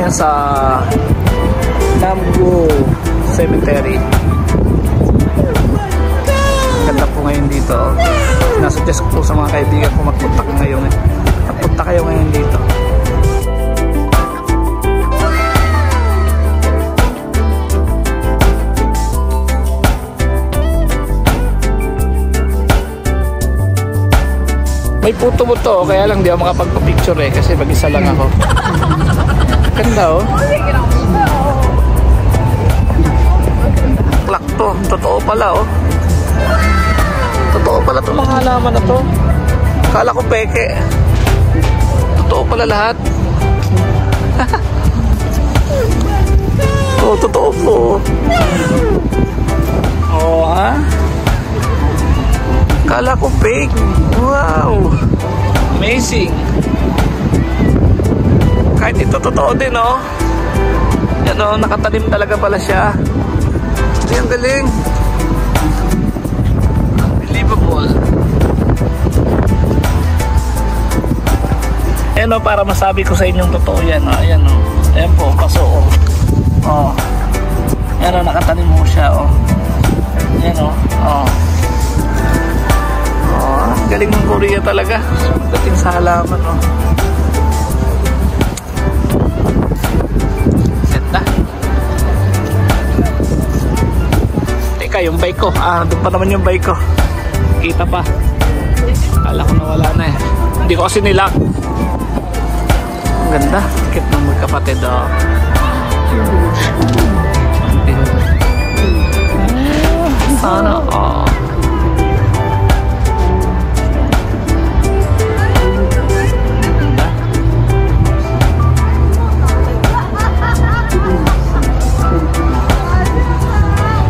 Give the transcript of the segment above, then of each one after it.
ngayon sa Namgu Cemetery. Ganda po ngayon dito. Sinasuggest ko po sa mga kaibigan ko magpunta kayo ngayon dito. May puto-buto, kaya lang di ako makapagpa-picture kasi mag-isa lang ako. Ganda oh. Plak to, totoo pala oh. Totoo pala itong mga halaman na to. Kala ko peke. Totoo pala lahat. Oh, totoo po. Oh, ha? Kala ko fake. Wow. Amazing. Kahit ito totoo din, oh. Yan, oh. Nakatanim talaga pala siya. Ang galing. Unbelievable. Ayan, oh. Para masabi ko sa inyong totoo yan, oh. Ayan, oh. Ayan po, paso, oh. Oh. Ayan, oh. Nakatanim mo siya, oh. Ayan, oh. Oh. Galing ng Korea talaga dating sa halaman oh. Ganda. Teka, yung bike ko doon pa naman yung bike ko, kita pa. Kala ko nawala na hindi ko kasi nilak. Ang ganda, tikit ng magkapatid oh. Sana oh.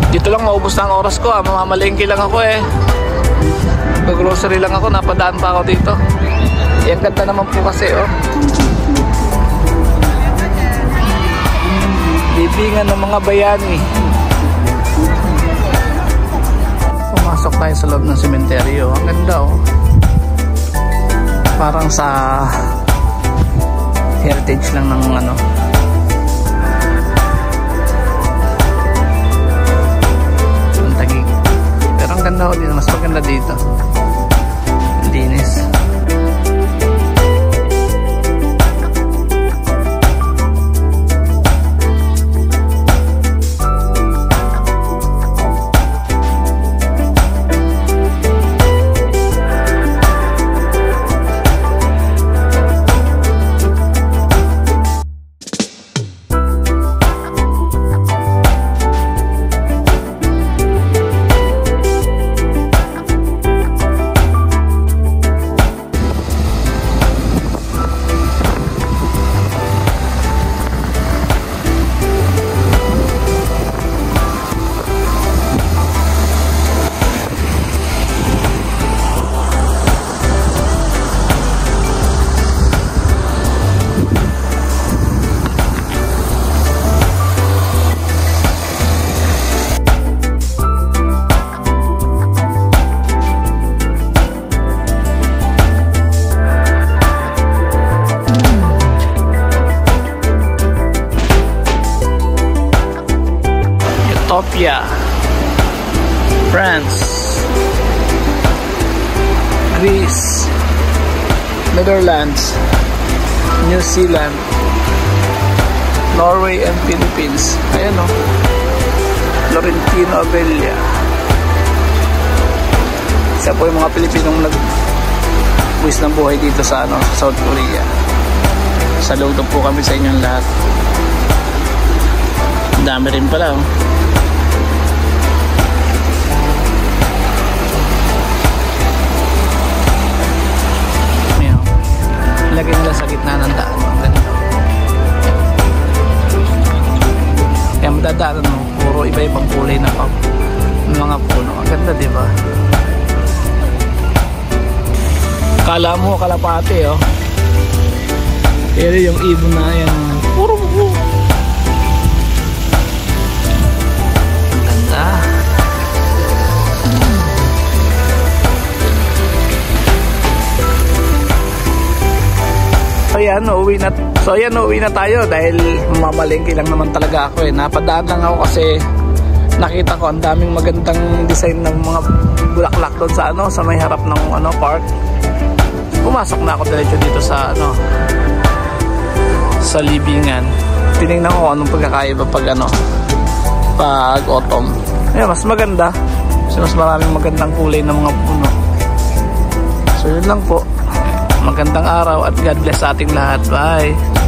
Dito lang maubos na ang oras ko mamamalengke lang ako mag-grocery lang ako, napadaan pa ako dito. Ang ganda naman po kasi oh. Libingan ng mga bayani. Pumasok tayo sa loob ng sementeryo. Ang ganda oh. Parang sa heritage lang ng ano. Ganda ko dito, mas maganda dito. Linis. Utopia, France, Greece, Netherlands, New Zealand, Norway and Philippines. Ayan o, Florentino Abella. Isa po yung mga Pilipinong nag-buwis ng buhay dito sa South Korea. Saludo po kami sa inyong lahat. Dami rin pala oh. Lagay nila sa gitna ng daan. Kaya madadaanan mo, puro iba-ibang kulay na mga puno. Ang ganda, di ba? Kala mo kalapate oh. Pero yung ibon na yan, puro buko. Ang ganda. So yan, uuwi na tayo dahil mamalengke lang naman talaga ako eh. Napadaan lang ako kasi nakita ko ang daming magandang design ng mga bulaklak doon sa sa may harap ng park. Pumasok na ako diretso dito sa sa libingan. Tinignan ko anong pagkakaiba pag autumn. Ayan, mas maganda. Kasi mas maraming magandang kulay ng mga puno. So yun lang po. Magandang araw at God bless sa ating lahat. Bye!